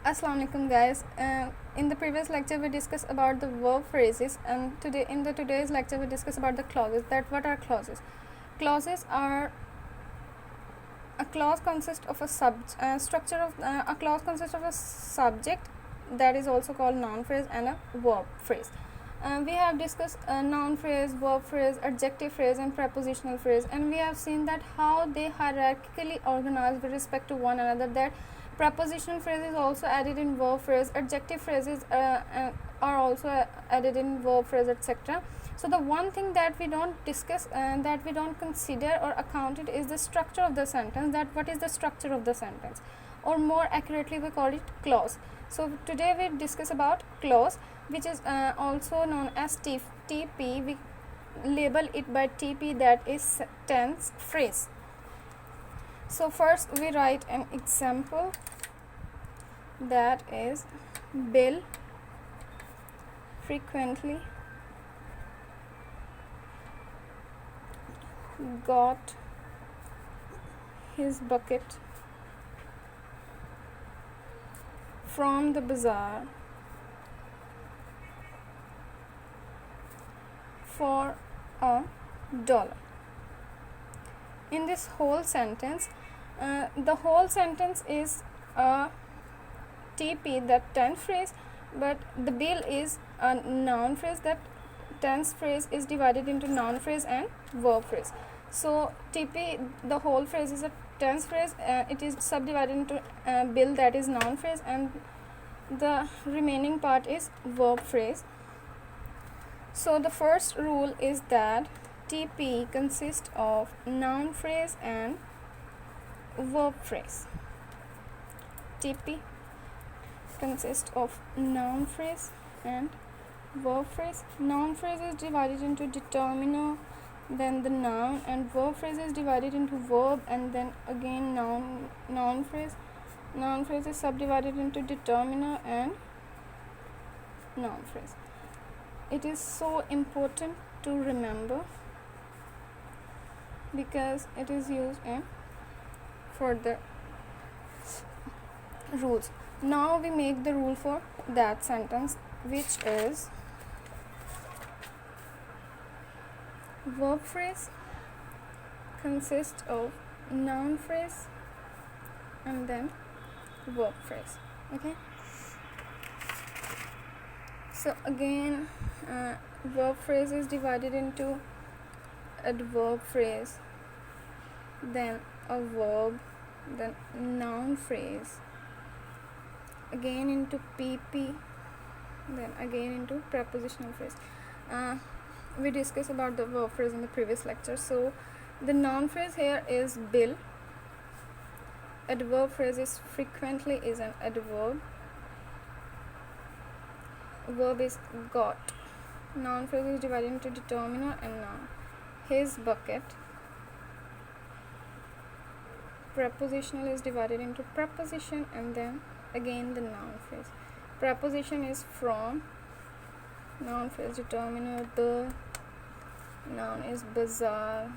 Assalamu alaikum guys. In the previous lecture we discussed about the verb phrases, and today's lecture we discuss about the clauses. That what are clauses? Clauses are a clause consists of a structure of a clause consists of a subject, that is also called noun phrase, and a verb phrase. We have discussed noun phrase, verb phrase, adjective phrase, and prepositional phrase, and we have seen that how they hierarchically organized with respect to one another. That prepositional phrase is also added in verb phrase, adjective phrases are also added in verb phrase, etc. So the one thing that we don't discuss and that we don't consider or account it is the structure of the sentence. That what is the structure of the sentence, or more accurately we call it clause. So today we discuss about clause, which is also known as TP. We label it by TP, that is tense phrase. So first we write an example, that is Bill frequently got his bucket from the bazaar for $1. In this whole sentence, the whole sentence is a TP, that tense phrase, but the bill is a noun phrase. That tense phrase is divided into noun phrase and verb phrase. So TP, the whole phrase, is a tense phrase. It is subdivided into bill, that is noun phrase, and the remaining part is verb phrase. So the first rule is that TP consists of noun phrase and verb phrase. TP consists of noun phrase and verb phrase. Noun phrase is divided into determiner, then the noun, and verb phrase is divided into verb and then again noun phrase. Noun phrase is subdivided into determiner and noun phrase. It is so important to remember because it is used in further rules. Now we make the rule for that sentence, which is verb phrase consists of noun phrase and then verb phrase. Okay, so again verb phrase is divided into adverb phrase, then a verb, then noun phrase, again into PP, then again into prepositional phrase. We discussed about the verb phrase in the previous lecture. So the noun phrase here is Bill. Adverb phrase is frequently, is an adverb. Verb is got. Noun phrase is divided into determiner and noun. His bucket. Prepositional is divided into preposition and then again the noun phrase. Preposition is from. Noun phrase determiner the. Noun is bazaar.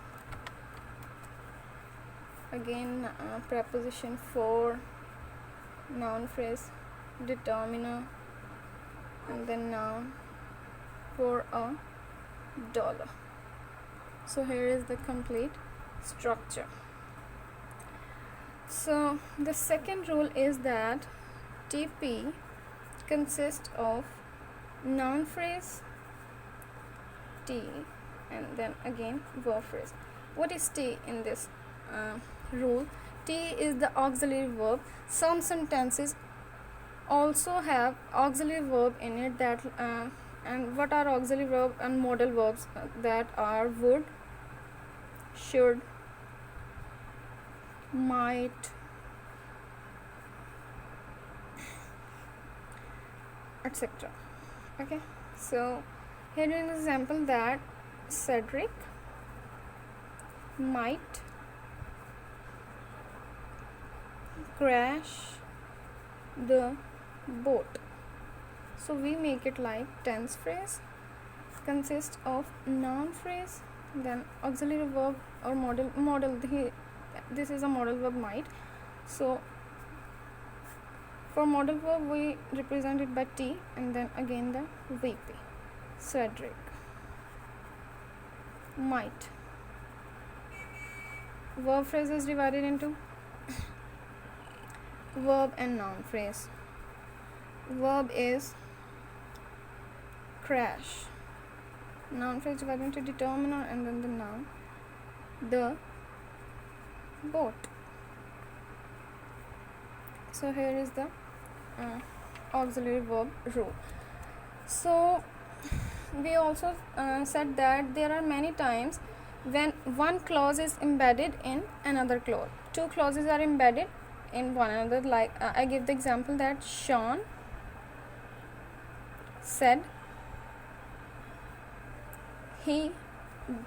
Again preposition for. Noun phrase determiner and then noun for $1. So here is the complete structure. So the second rule is that TP consists of noun phrase, T, and then again verb phrase. What is T in this rule? T is the auxiliary verb. Some sentences also have auxiliary verb in it, that and what are auxiliary verb and modal verbs? That are would, should, might, etc. Okay, so here is an example that Cedric might crash the boat. So we make it like tense phrase consists of noun phrase, then auxiliary verb or modal. This is a modal verb might. So For modal verb, we represent it by T and then again the VP. Cedric, might. Verb phrase is divided into verb and noun phrase. Verb is crash. Noun phrase divided into determiner and then the noun. The boat. So here is the auxiliary verb rule. So we also said that there are many times when one clause is embedded in another clause. Two clauses are embedded in one another. Like I give the example that Sean said he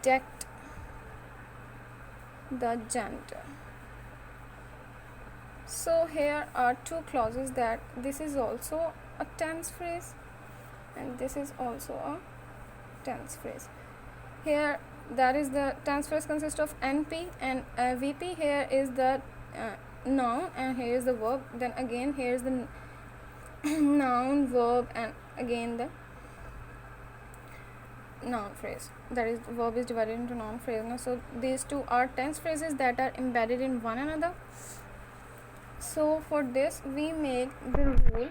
decked the janitor. So here are two clauses that this is also a tense phrase and this is also a tense phrase. Here that is the tense phrase consists of NP and VP. Here is the noun and here is the verb. Then again here is the noun, verb and again the noun phrase. That is, verb is divided into noun phrase. Now, so these two are tense phrases that are embedded in one another. So for this we make the rule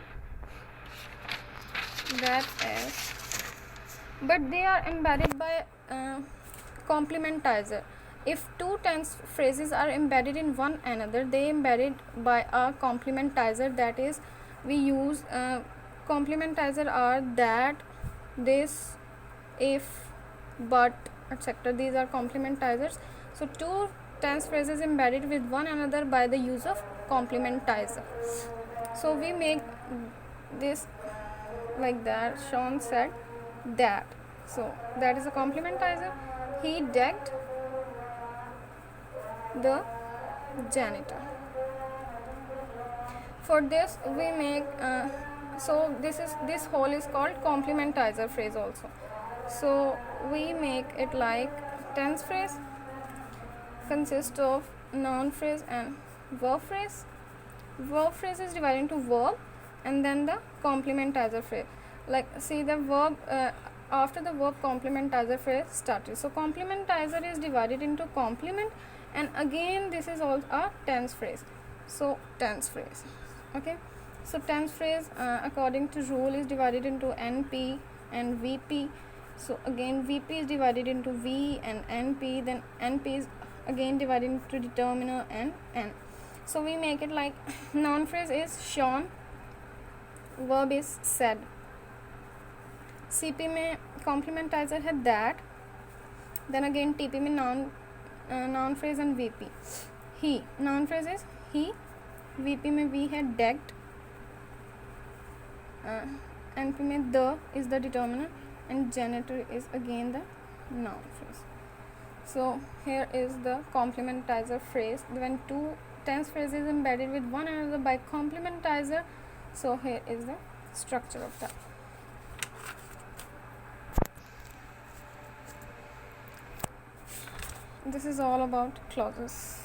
that is, but they are embedded by complementizer. If two tense phrases are embedded in one another, they embedded by a complementizer. That is, we use complementizer are that, this, if, but, etc. These are complementizers. So two tense phrases embedded with one another by the use of complementizer. So we make this like that. Sean said that. So that is a complementizer. He decked the janitor. For this we make so this whole is called complementizer phrase also. So we make it like tense phrase consists of noun phrase and verb phrase. Verb phrase is divided into verb and then the complementizer phrase. Like see the verb after the verb complementizer phrase started. So complementizer is divided into complement and again this is also a tense phrase. So tense phrase. Okay. So tense phrase according to rule is divided into NP and VP. So again VP is divided into V and NP, then NP is again divided into determiner and N. So we make it like noun phrase is Sean, verb is said. CP में complementizer है that, then again TP में noun phrase and VP. He, noun phrase is he, VP में V है decked, NP में the is the determiner and janitor is again the noun phrase. So here is the complementizer phrase when two tense phrases embedded with one another by complementizer. So here is the structure of that. This is all about clauses.